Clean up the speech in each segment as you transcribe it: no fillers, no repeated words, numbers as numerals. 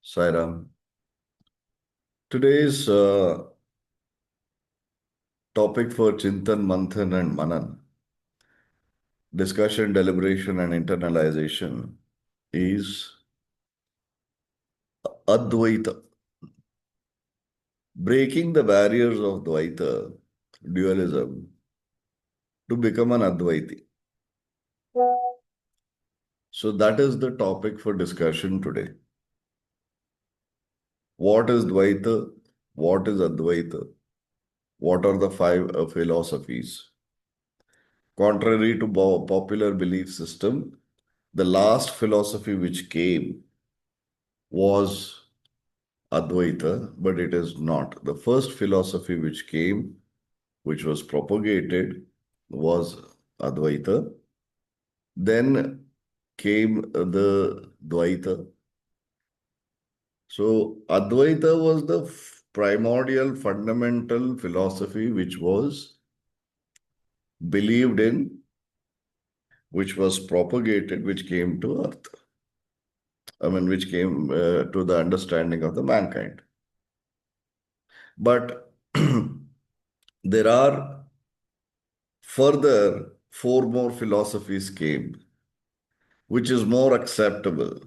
Sairam. Today's topic for Chintan, Manthan, and Manan, discussion, deliberation, and internalization, is Advaita. Breaking the barriers of Dvaita, dualism, to become an Advaiti. So, that is the topic for discussion today. What is Dvaita? What is Advaita? What are the five philosophies? Contrary to popular belief system, the last philosophy which came was Advaita, but it is not. The first philosophy which came, which was propagated, was Advaita. Then came the Dvaita. So Advaita was the primordial fundamental philosophy which was believed in, which was propagated, which came to earth. Which came to the understanding of the mankind. But there are further four more philosophies came, which is more acceptable.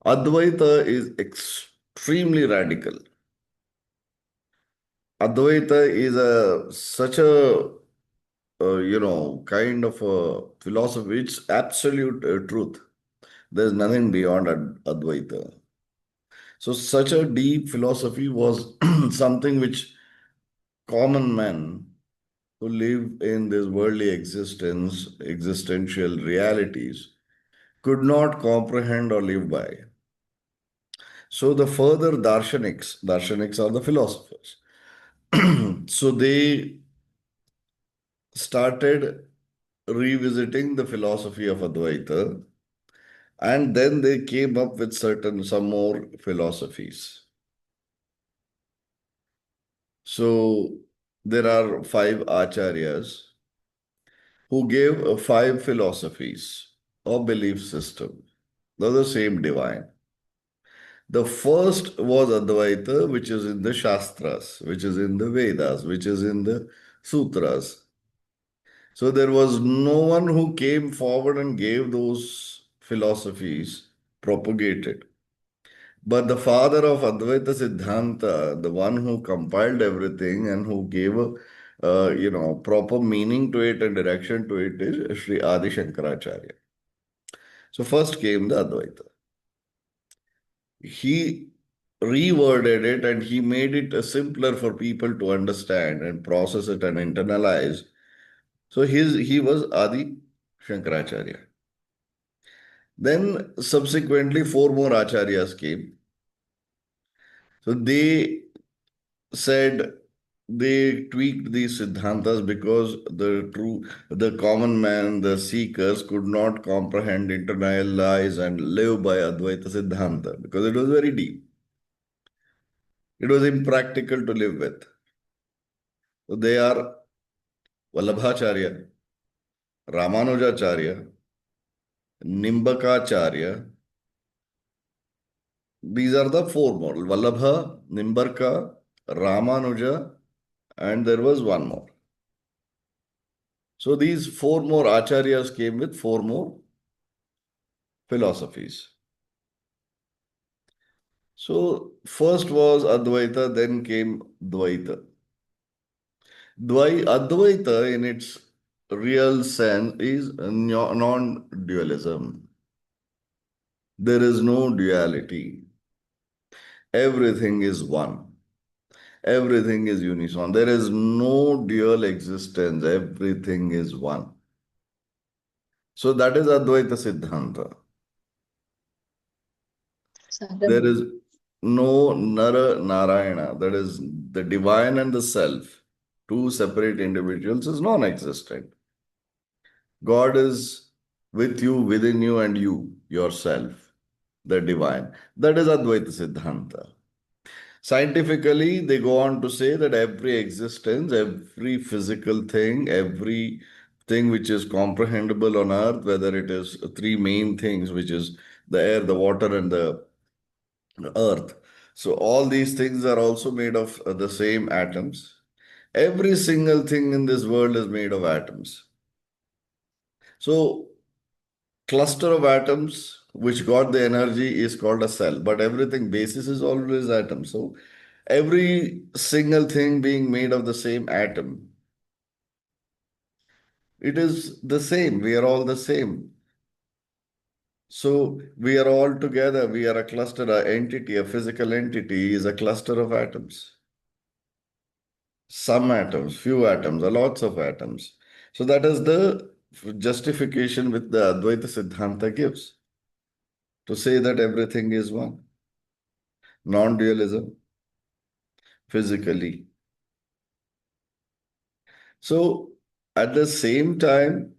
Advaita is extremely radical. Advaita is such a kind of a philosophy. It's absolute truth. There's nothing beyond Advaita. So such a deep philosophy was something which common men who live in this worldly existence, existential realities, could not comprehend or live by. So the further darshanics are the philosophers. So they started revisiting the philosophy of Advaita, and then they came up with some more philosophies. So there are five acharyas who gave five philosophies or belief system. They're the same divine. The first was Advaita, which is in the Shastras, which is in the Vedas, which is in the Sutras. So there was no one who came forward and gave those philosophies propagated. But the father of Advaita Siddhanta, the one who compiled everything and who gave a proper meaning to it and direction to it, is Sri Adi Shankaracharya. So first came the Advaita. He reworded it and he made it simpler for people to understand and process it and internalize. So he was Adi Shankaracharya. Then subsequently four more acharyas came. So they said they tweaked these siddhantas because the common man, the seekers could not comprehend, internalize and live by Advaita Siddhanta because it was very deep. It was impractical to live with. So they are Vallabhacharya, Ramanujacharya, Nimbakacharya. These are the four more. Vallabha, Nimbarka, Ramanuja, and there was one more. So these four more acharyas came with four more philosophies. So first was Advaita, then came Dvaita. Advaita in its real sense is non-dualism. There is no duality. Everything is one. Everything is unison. There is no dual existence. Everything is one. So that is Advaita Siddhanta. There is no Nara Narayana. That is the divine and the self. Two separate individuals is non-existent. God is with you, within you, and you, yourself, the divine. That is Advaita Siddhanta. Scientifically, they go on to say that every existence, every physical thing, every thing which is comprehensible on earth, whether it is three main things, which is the air, the water, and the Earth. So all these things are also made of the same atoms. Every single thing in this world is made of atoms. So cluster of atoms which got the energy is called a cell, but everything basis is always atom. So every single thing being made of the same atom, it is the same. We are all the same. So we are all together. We are a cluster, a entity, a physical entity is a cluster of atoms. Some atoms, few atoms, or lots of atoms. So that is the justification which the Advaita Siddhanta gives to say that everything is one. Non-dualism, physically. So at the same time,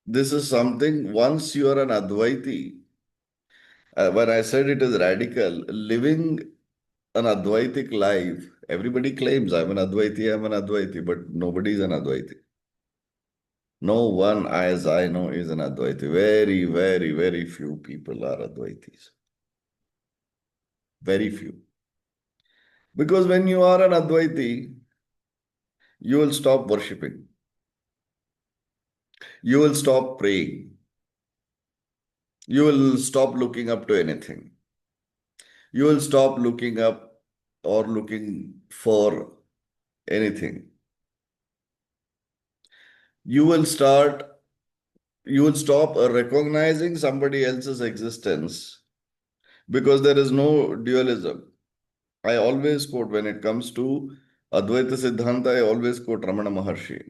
this is something, once you are an Advaiti, when I said it is radical, living an Advaitic life, everybody claims I'm an Advaiti, but nobody is an Advaiti. No one, as I know, is an Advaiti. Very, very, very few people are Advaitis. Very few. Because when you are an Advaiti, you will stop worshipping. You will stop praying. You will stop looking up to anything. You will stop looking up or looking for anything. You will start, you will stop recognizing somebody else's existence because there is no dualism. I always quote when it comes to Advaita Siddhanta, I always quote Ramana Maharshi.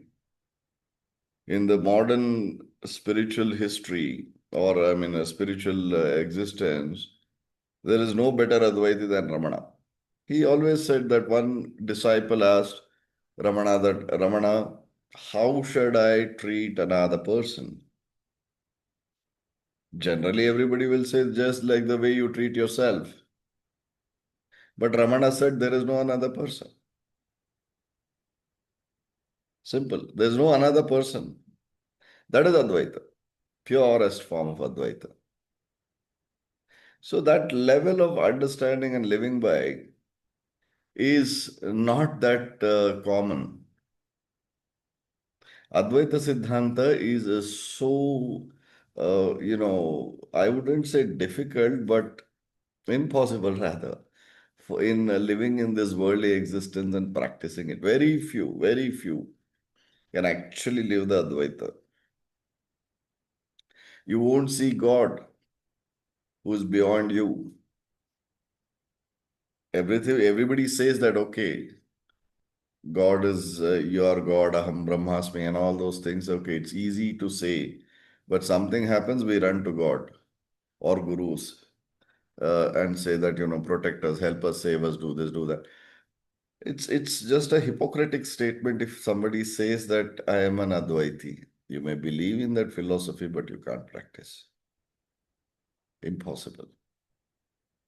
In the modern spiritual history, or I mean, a spiritual existence, there is no better Advaita than Ramana. He always said that one disciple asked Ramana, how should I treat another person? Generally, everybody will say just like the way you treat yourself. But Ramana said there is no another person. Simple. There is no another person. That is Advaita, purest form of Advaita. So that level of understanding and living by is not that common. Advaita Siddhanta is so, I wouldn't say difficult, but impossible rather, for in living in this worldly existence and practicing it. Very few can actually live the Advaita. You won't see God who is beyond you. Everybody says that, okay, God is your God, Aham Brahmasmi, and all those things. Okay, it's easy to say, but something happens, we run to God or gurus and say that, protect us, help us, save us, do this, do that. It's just a hypocritic statement if somebody says that I am an Advaiti. You may believe in that philosophy, but you can't practice. Impossible.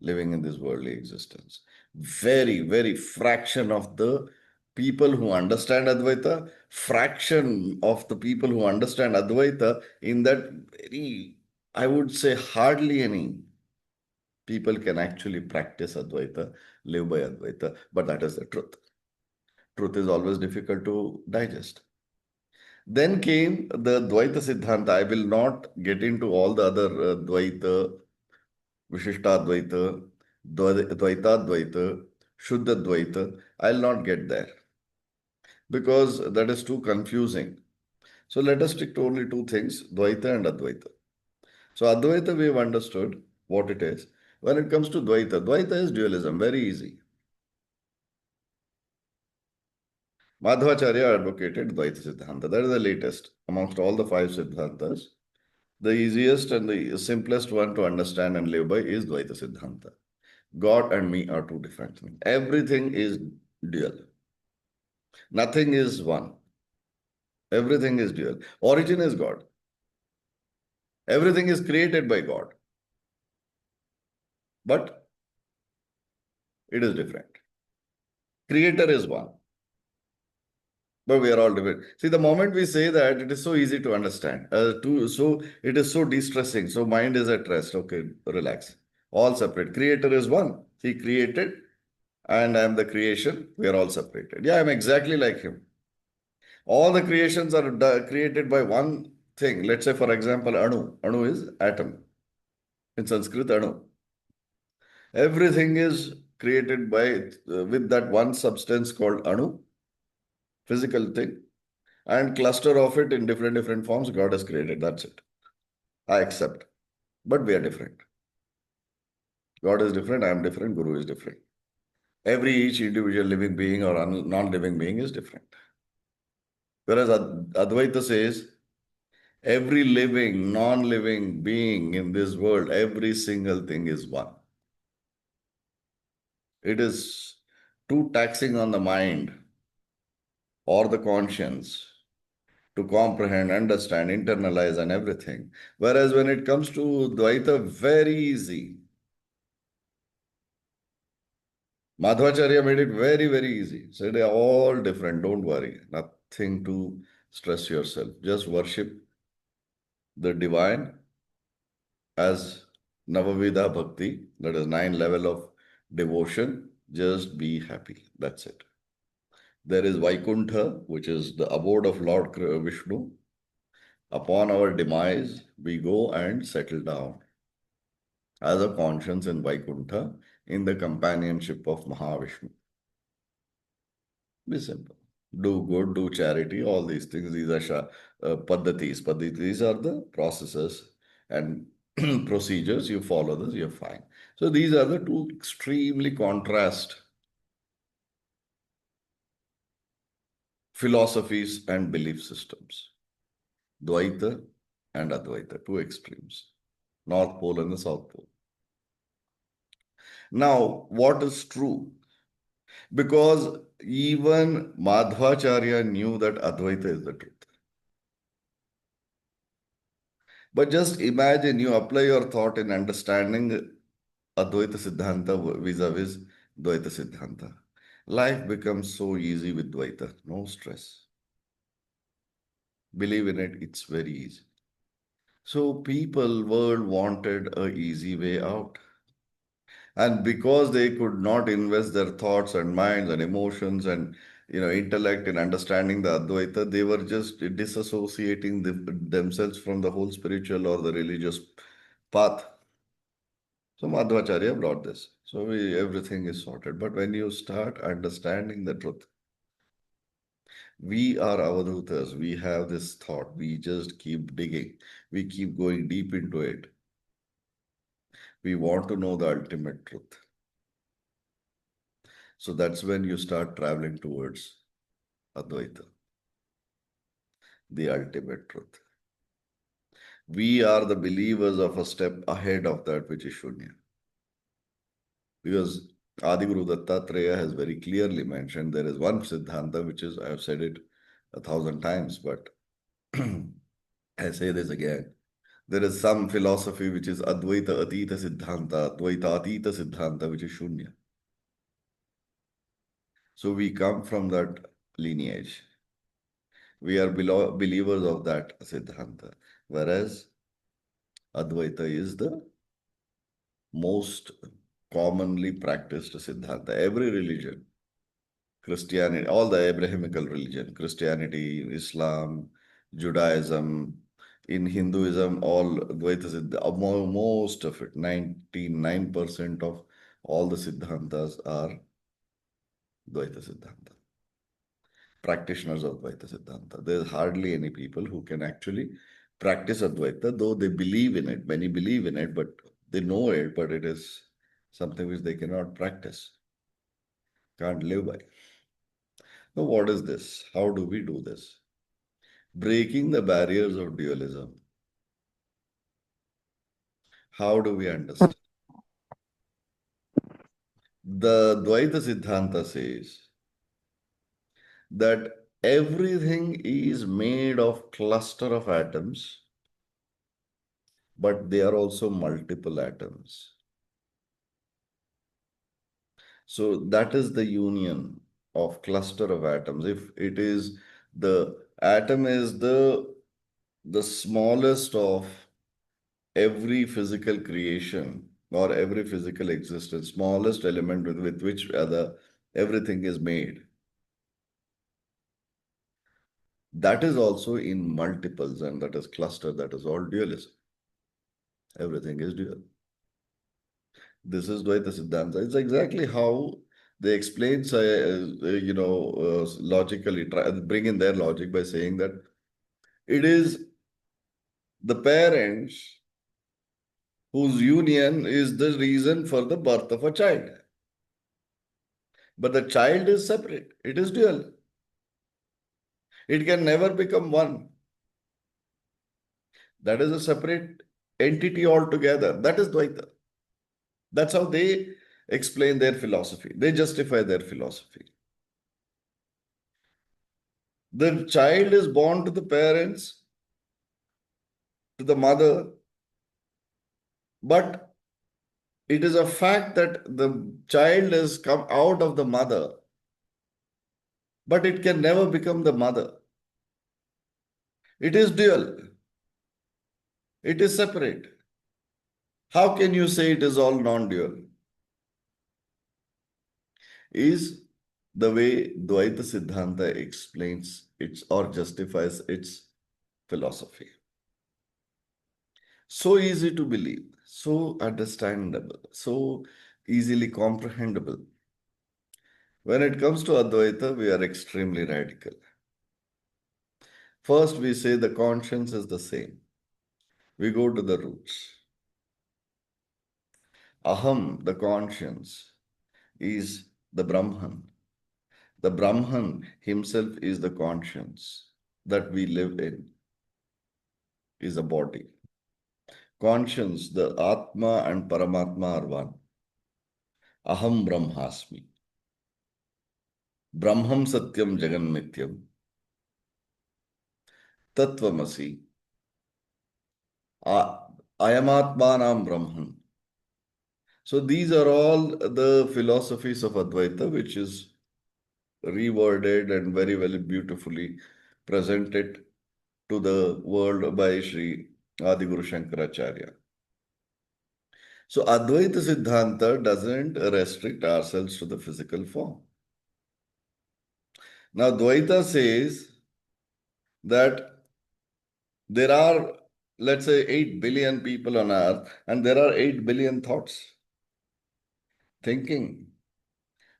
Living in this worldly existence. Very fraction of the people who understand Advaita, fraction of the people who understand Advaita, in that very, I would say hardly any people can actually practice Advaita, live by Advaita, but that is the truth. Truth is always difficult to digest. Then came the Dvaita Siddhanta. I will not get into all the other Dvaita, Vishishtadvaita, Dvaitadvaita, Shuddhadvaita. I'll not get there because that is too confusing. So let us stick to only two things, Dvaita and Advaita. So Advaita we have understood what it is. When it comes to Dvaita, Dvaita is dualism, very easy. Madhvacharya advocated Dvaita Siddhanta. That is the latest amongst all the five Siddhantas. The easiest and the simplest one to understand and live by is Dvaita Siddhanta. God and me are two different things. Everything is dual. Nothing is one. Everything is dual. Origin is God. Everything is created by God. But it is different. Creator is one. But we are all different. See, the moment we say that, it is so easy to understand. So it is so de-stressing. So mind is at rest. Okay, relax. All separate. Creator is one. He created, and I am the creation. We are all separated. Yeah, I'm exactly like him. All the creations are created by one thing. Let's say, for example, Anu. Anu is atom. In Sanskrit, Anu. Everything is created by with that one substance called Anu, physical thing, and cluster of it in different forms. God has created. That's it. I accept. But we are different. God is different. I am different. Guru is different. Each individual living being or non-living being is different. Whereas Advaita says every living, non-living being in this world, every single thing is one. It is too taxing on the mind or the conscience to comprehend, understand, internalize, and everything. Whereas when it comes to Dvaita, very easy. Madhvacharya made it very easy. Said they are all different. Don't worry. Nothing to stress yourself. Just worship the divine as Navavidha Bhakti, that is 9 level of devotion. Just be happy. That's it. There is Vaikuntha, which is the abode of Lord Vishnu. Upon our demise, we go and settle down as a conscience in Vaikuntha in the companionship of Mahavishnu. Be simple. Do good, do charity, all these things. These are paddhatis. Paddhatis are the processes and procedures. You follow this, you're fine. So these are the two extremely contrast philosophies and belief systems. Dvaita and Advaita, two extremes. North Pole and the South Pole. Now, what is true? Because even Madhvacharya knew that Advaita is the truth. But just imagine you apply your thought in understanding Advaita Siddhanta vis-a-vis Dvaita Siddhanta. Life becomes so easy with Dvaita, no stress. Believe in it, it's very easy. So world wanted a easy way out. And because they could not invest their thoughts and minds and emotions and intellect in understanding the Advaita, they were just disassociating themselves from the whole spiritual or the religious path. So Madhvacharya brought this. So everything is sorted. But when you start understanding the truth, we are avadhutas. We have this thought. We just keep digging. We keep going deep into it. We want to know the ultimate truth. So that's when you start traveling towards Advaita, the ultimate truth. We are the believers of a step ahead of that which is Shunya. Because Adiguru Dattatreya has very clearly mentioned there is one Siddhanta, which is, I have said it 1,000 times, but I say this again. There is some philosophy which is Advaita Atita Siddhanta, Advaita Atita Siddhanta, which is Shunya. So we come from that lineage. We are believers of that Siddhanta. Whereas Advaita is the most commonly practiced Siddhanta. Every religion, Christianity, all the Abrahamical religion, Christianity, Islam, Judaism, in Hinduism, all Dvaita Siddhanta, most of it, 99% of all the Siddhantas are Dvaita Siddhanta. Practitioners of Dvaita Siddhanta. There's hardly any people who can actually practice Advaita, though they believe in it. Many believe in it, but they know it, but it is something which they cannot practice, can't live by. Now, what is this? How do we do this? Breaking the barriers of dualism. How do we understand? The Dvaita Siddhanta says that everything is made of cluster of atoms, but they are also multiple atoms. So that is the union of cluster of atoms. If it is the atom is the smallest of every physical creation, or every physical existence, smallest element with which everything is made. That is also in multiples, and that is cluster, that is all dualism. Everything is dual. This is Dvaita Siddhanta. It's exactly how they explain, logically, bring in their logic by saying that it is the parents whose union is the reason for the birth of a child. But the child is separate. It is dual. It can never become one. That is a separate entity altogether. That is Dvaita. That's how they explain their philosophy. They justify their philosophy. The child is born to the parents, to the mother, but it is a fact that the child has come out of the mother, but it can never become the mother. It is dual. It is separate. How can you say it is all non-dual? Is the way Dvaita Siddhanta explains its or justifies its philosophy. So easy to believe, so understandable, so easily comprehensible. When it comes to Advaita, we are extremely radical. First, we say the conscience is the same. We go to the roots. Aham, the conscience, is the Brahman. The Brahman himself is the conscience that we live in, is a body. Conscience, the Atma and Paramatma are one. Aham Brahmasmi. Brahmam Satyam Jagan Mityam. Tattvamasi. Ayamatmanam Brahman. So these are all the philosophies of Advaita, which is reworded and very, very beautifully presented to the world by Sri Adiguru Shankaracharya. So Advaita Siddhanta doesn't restrict ourselves to the physical form. Now Dvaita says that there are, let's say, 8 billion people on earth, and there are 8 billion thoughts, thinking,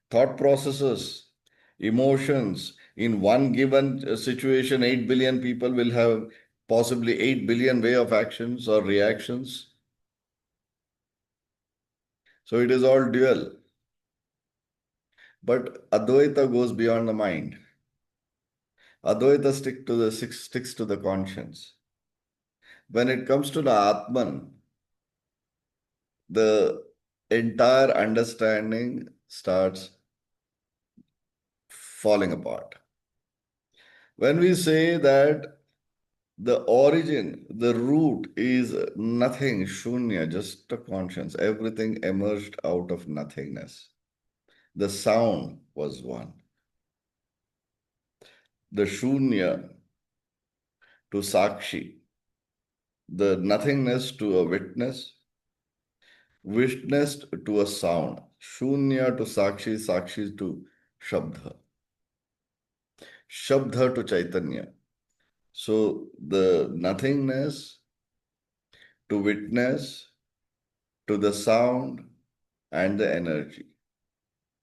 thought processes, emotions. In one given situation, 8 billion people will have possibly 8 billion way of actions or reactions. So it is all dual. But Advaita goes beyond the mind. Advaita sticks to the conscience. When it comes to the Atman, the entire understanding starts falling apart. When we say that the origin, the root is nothing, Shunya, just a conscience, everything emerged out of nothingness. The sound was one. The Shunya to Sakshi, the nothingness to a witnessed to a sound. Shunya to Sakshi, Sakshi to Shabdha. Shabdha to Chaitanya. So the nothingness to witness to the sound and the energy.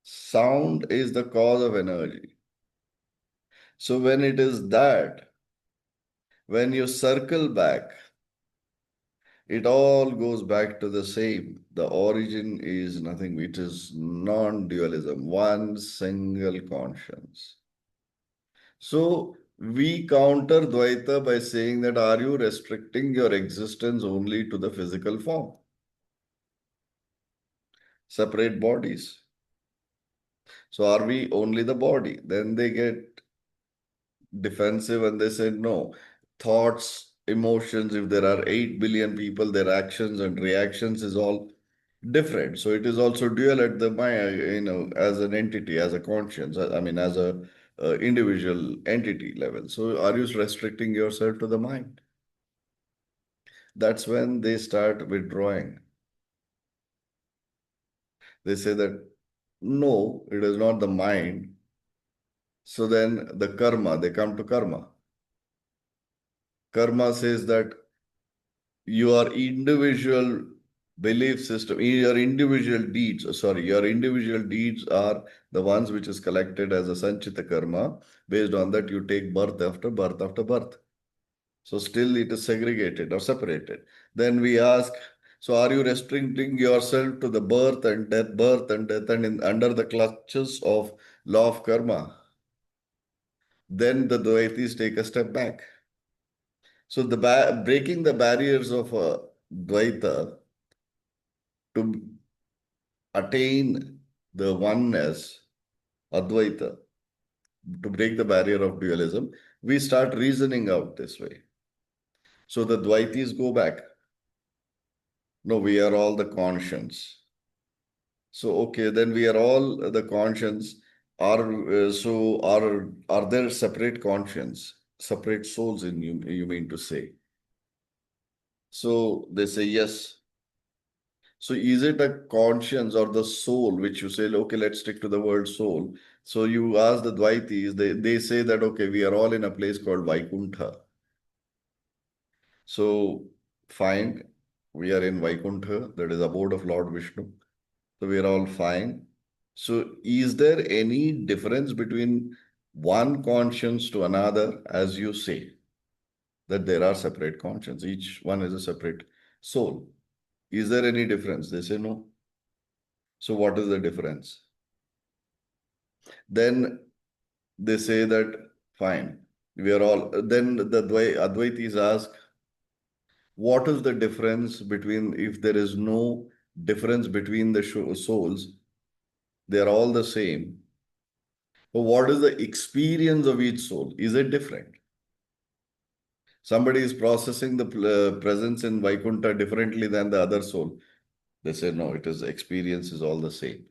Sound is the cause of energy. So when it is that, when you circle back, it all goes back to the same. The origin is nothing, it is non-dualism, one single conscience. So we counter Dvaita by saying that are you restricting your existence only to the physical form? Separate bodies. So are we only the body? Then they get defensive and they say, no, thoughts, emotions, if there are 8 billion people, their actions and reactions is all different. So it is also dual at the mind, as an entity, as a conscience, I mean, as a individual entity level. So are you restricting yourself to the mind? That's when they start withdrawing. They say that no, it is not the mind. So then the karma, they come to karma. Karma says that your individual belief system, your individual deeds are the ones which is collected as a sanchita karma. Based on that, you take birth after birth after birth. So still it is segregated or separated. Then we ask, so are you restricting yourself to the birth and death, and under the clutches of law of karma? Then the Dvaitis take a step back. So breaking the barriers of Dvaita to attain the oneness, Advaita, to break the barrier of dualism, we start reasoning out this way. So the Dvaitis go back. No, we are all the conscience. So okay, then we are all the conscience. Are there separate conscience, separate souls in you? You mean to say? So they say yes. So is it a conscience or the soul which you say, okay, let's stick to the word soul. So you ask the Dvaitis, they say that, okay, we are all in a place called Vaikuntha. So fine, we are in Vaikuntha, that is abode of Lord Vishnu. So we are all fine. So is there any difference between one conscience to another, as you say, that there are separate conscience, each one is a separate soul? Is there any difference? They say no. So what is the difference? Then they say that fine, we are all. Then the Advaitis ask, what is the difference between, if there is no difference between the souls, they are all the same. But what is the experience of each soul? Is it different? Somebody is processing the presence in Vaikuntha differently than the other soul. They say no, it is experience is all the same.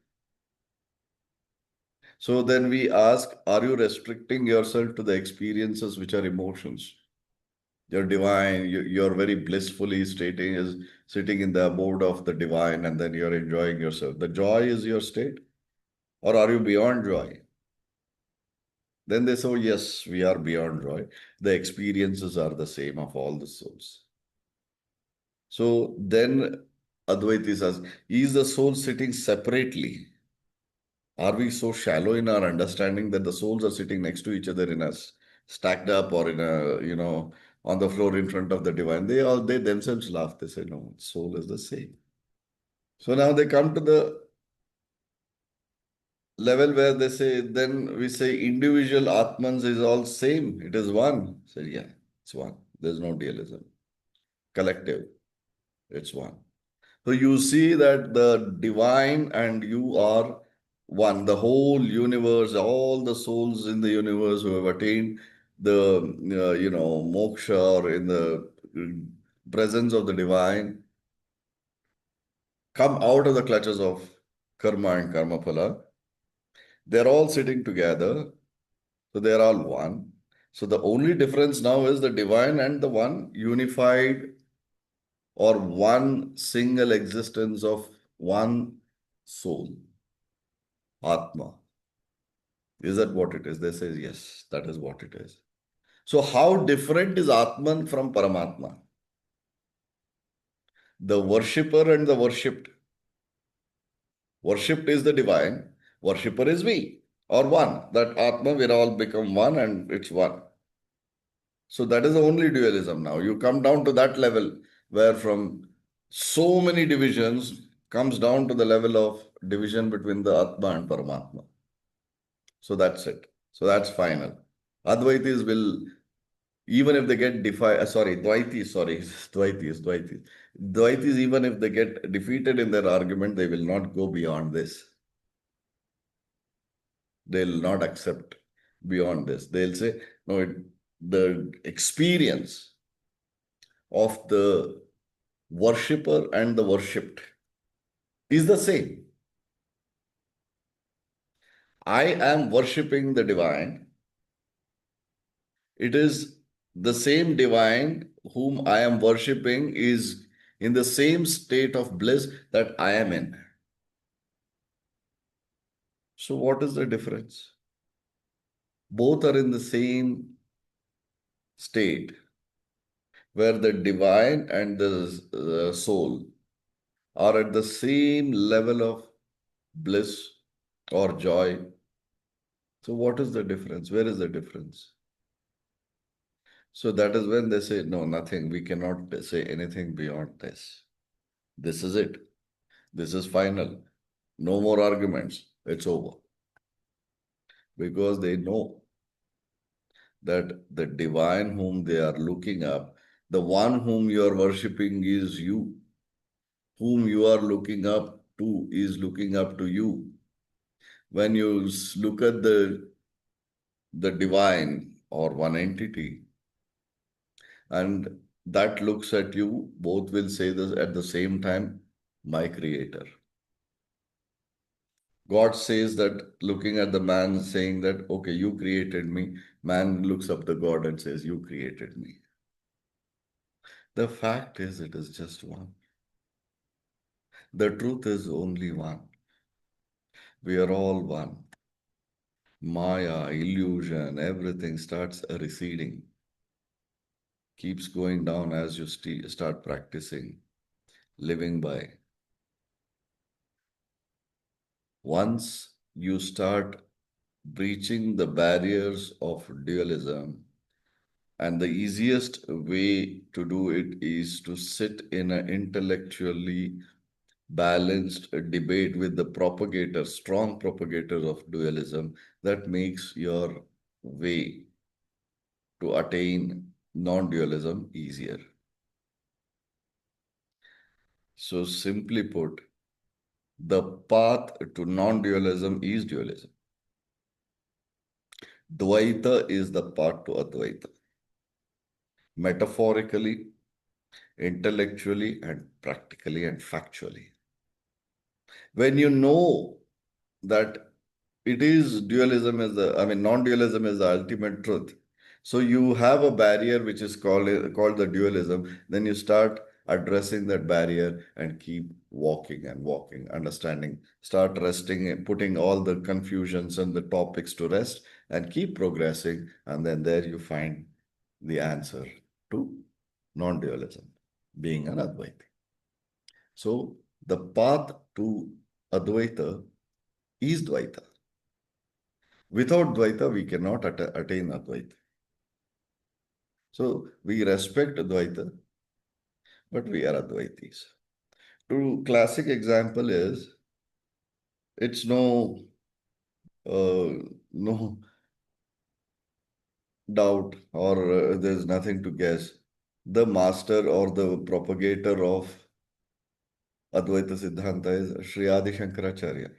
So then we ask, are you restricting yourself to the experiences which are emotions? You're divine, you're very blissfully sitting in the abode of the divine, and then you're enjoying yourself. The joy is your state, or are you beyond joy? Then they say, oh, yes, we are beyond joy. The experiences are the same of all the souls. So then Advaita says, is the soul sitting separately? Are we so shallow in our understanding that the souls are sitting next to each other in us, stacked up, or in a, on the floor in front of the divine? They themselves laugh. They say, no, soul is the same. So now they come to the level where they say, then we say individual Atmans is all same. It is one. Say, yeah, it's one. There's no dualism. Collective, it's one. So you see that the divine and you are one. The whole universe, all the souls in the universe who have attained the, moksha, or in the presence of the divine, come out of the clutches of karma and karma phala. They're all sitting together. So they're all one. So the only difference now is the divine and the one unified, or one single existence of one soul, Atma. Is that what it is? They say, yes, that is what it is. So how different is Atman from Paramatma? The worshipper and the worshipped. Worshipped is the divine, worshipper is we, or one. That Atma will all become one and it's one. So that is the only dualism now. You come down to that level where from so many divisions comes down to the level of division between the Atma and Paramatma. So that's it. So that's final. Advaitis will, even if they get Dvaitis, Dvaitis, even if they get defeated in their argument, they will not go beyond this. They'll not accept beyond this. They'll say, no, the experience of the worshipper and the worshipped is the same. I am worshipping the divine. It is the same divine whom I am worshipping is in the same state of bliss that I am in. So what is the difference? Both are in the same state where the divine and the soul are at the same level of bliss or joy. So what is the difference? Where is the difference? So that is when they say, no, nothing. We cannot say anything beyond this. This is it. This is final. No more arguments. It's over. Because they know that the divine whom they are looking up, the one whom you are worshipping is you. Whom you are looking up to is looking up to you. When you look at the divine or one entity, and that looks at you, both will say this at the same time, my creator. God says that looking at the man, saying that, okay, you created me. Man looks up to God and says, you created me. The fact is, it is just one. The truth is only one. We are all one. Maya, illusion, everything starts receding, keeps going down as you start practicing, living by. Once you start breaching the barriers of dualism, and the easiest way to do it is to sit in an intellectually balanced debate with the propagators, strong propagators of dualism, that makes your way to attain non-dualism easier. So simply put, the path to non-dualism is dualism. Dvaita is the path to Advaita. Metaphorically, intellectually, and practically and factually. When you know that it is dualism is the, I mean, non-dualism is the ultimate truth. So you have a barrier which is called the dualism. Then you start addressing that barrier and keep walking and walking, understanding. Start resting, putting all the confusions and the topics to rest, and keep progressing. And then there you find the answer to non-dualism, being an Advaita. So the path to Advaita is Dvaita. Without Dvaita, we cannot attain Advaita. So we respect Dvaita, but we are Advaitis. To classic example is, it's no doubt, or there's nothing to guess. The master or the propagator of Advaita Siddhanta is Sri Adi Shankaracharya.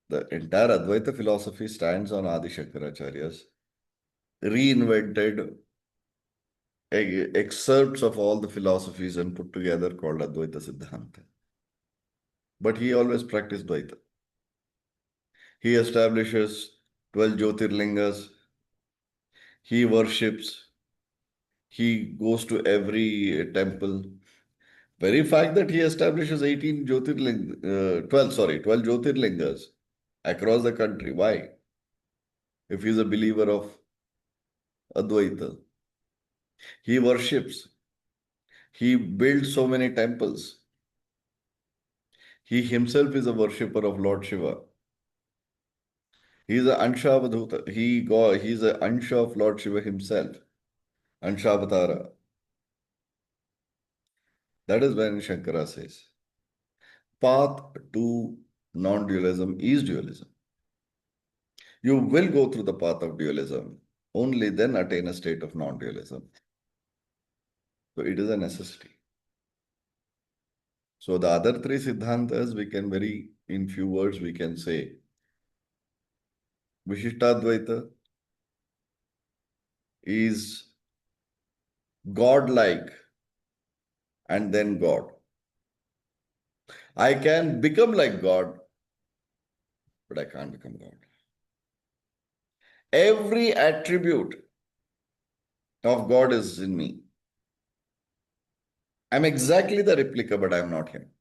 The entire Advaita philosophy stands on Adi Shankaracharya's reinvented excerpts of all the philosophies and put together called Advaita Siddhanta. But he always practiced Dvaita. He establishes 12 Jyotirlingas, he worships, he goes to every temple. Very fact that he establishes 12 Jyotirlingas across the country. Why? If he's a believer of Advaita. He worships. He built so many temples. He himself is a worshipper of Lord Shiva. He is an Ansha Avadhuta. He's an Ansha of Lord Shiva himself. Ansha Avatara. That is when Shankara says, path to non-dualism is dualism. You will go through the path of dualism, only then attain a state of non-dualism. So it is a necessity. So the other three Siddhantas, we can in few words, we can say, Vishishtadvaita is God-like and then God. I can become like God, but I can't become God. Every attribute of God is in me. I'm exactly the replica, but I'm not him.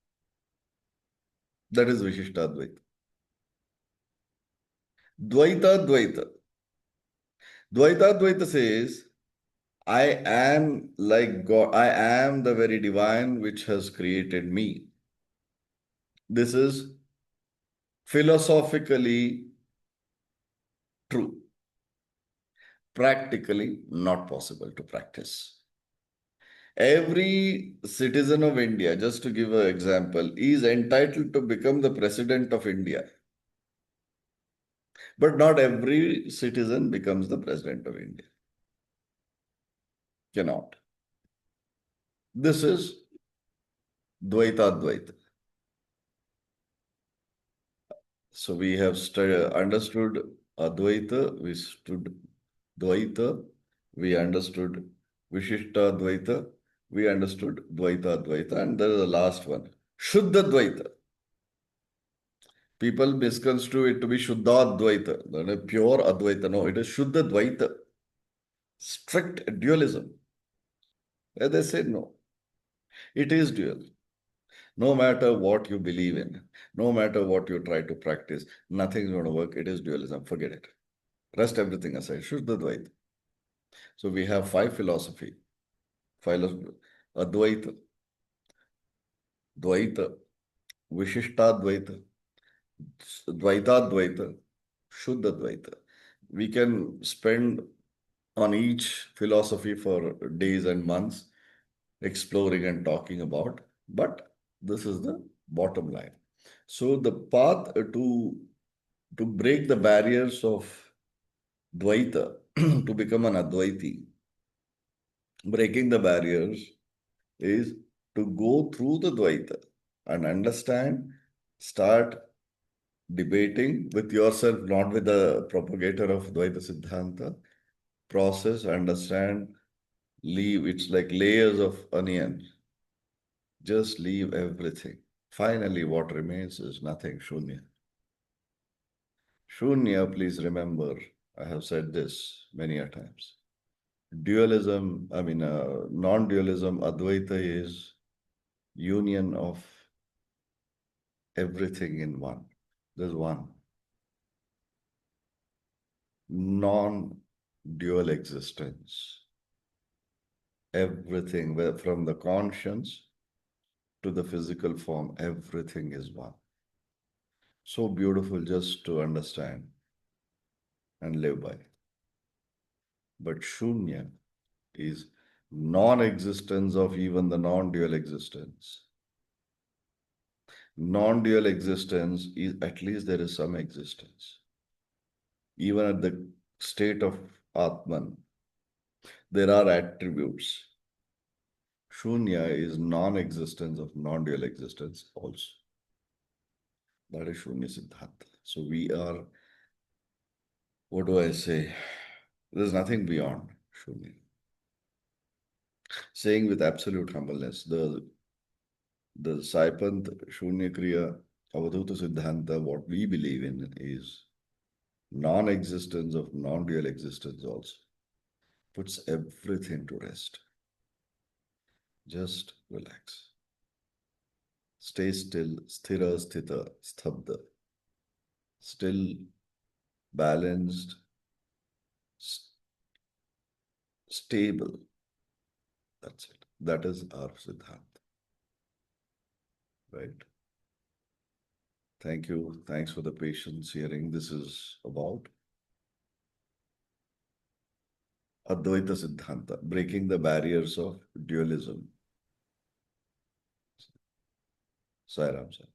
That is Vishishtadvaita. Dvaita, Dvaita. Dvaita, Dvaita says, I am like God. I am the very divine which has created me. This is philosophically true, practically not possible to practice. Every citizen of India, just to give an example, is entitled to become the president of India. But not every citizen becomes the president of India. Cannot. This is Dvaita Advaita. So we have understood Advaita, we stood Dvaita, we understood Vishishta Advaita, we understood Dvaita Advaita, and there is the last one, Shuddha Advaita. People misconstrue it to be Shuddha Advaita, pure Advaita. No, it is Shuddha Advaita, strict dualism. And they say no, it is dual. No matter what you believe in, no matter what you try to practice, nothing's going to work. It is dualism. Forget it. Rest everything aside. Shuddha Dvaita. So we have five philosophy. Advaita, Dvaita, Vishishta Dvaita, Dvaita Dvaita, Shuddha Dvaita. We can spend on each philosophy for days and months exploring and talking about, but this is the bottom line. So the path to break the barriers of Dvaita to become an Advaiti, breaking the barriers is to go through the Dvaita and understand, start debating with yourself, not with the propagator of Dvaita Siddhanta, process, understand, leave. It's like layers of onion. Just leave everything. Finally, what remains is nothing, Shunya. Shunya, please remember, I have said this many a times. Dualism, non-dualism, Advaita is union of everything in one. There's one. Non-dual existence. Everything, from the conscience to the physical form, everything is one. So beautiful just to understand and live by. But Shunya is non-existence of even the non-dual existence. Non-dual existence is at least there is some existence. Even at the state of Atman, there are attributes. Shunya is non-existence of non-dual existence also. That is Shunya Siddhanta. So we are, what do I say? There's nothing beyond Shunya. Saying with absolute humbleness, the Saipant Shunya Kriya Avadhuta Siddhanta, what we believe in is non-existence of non-dual existence also. Puts everything to rest. Just relax. Stay still, sthira, sthita, sthabda. Still, balanced, stable. That's it. That is our Siddhanta. Right? Thank you. Thanks for the patience hearing. This is about Advaita Siddhanta, breaking the barriers of dualism. Sai Ram, sir.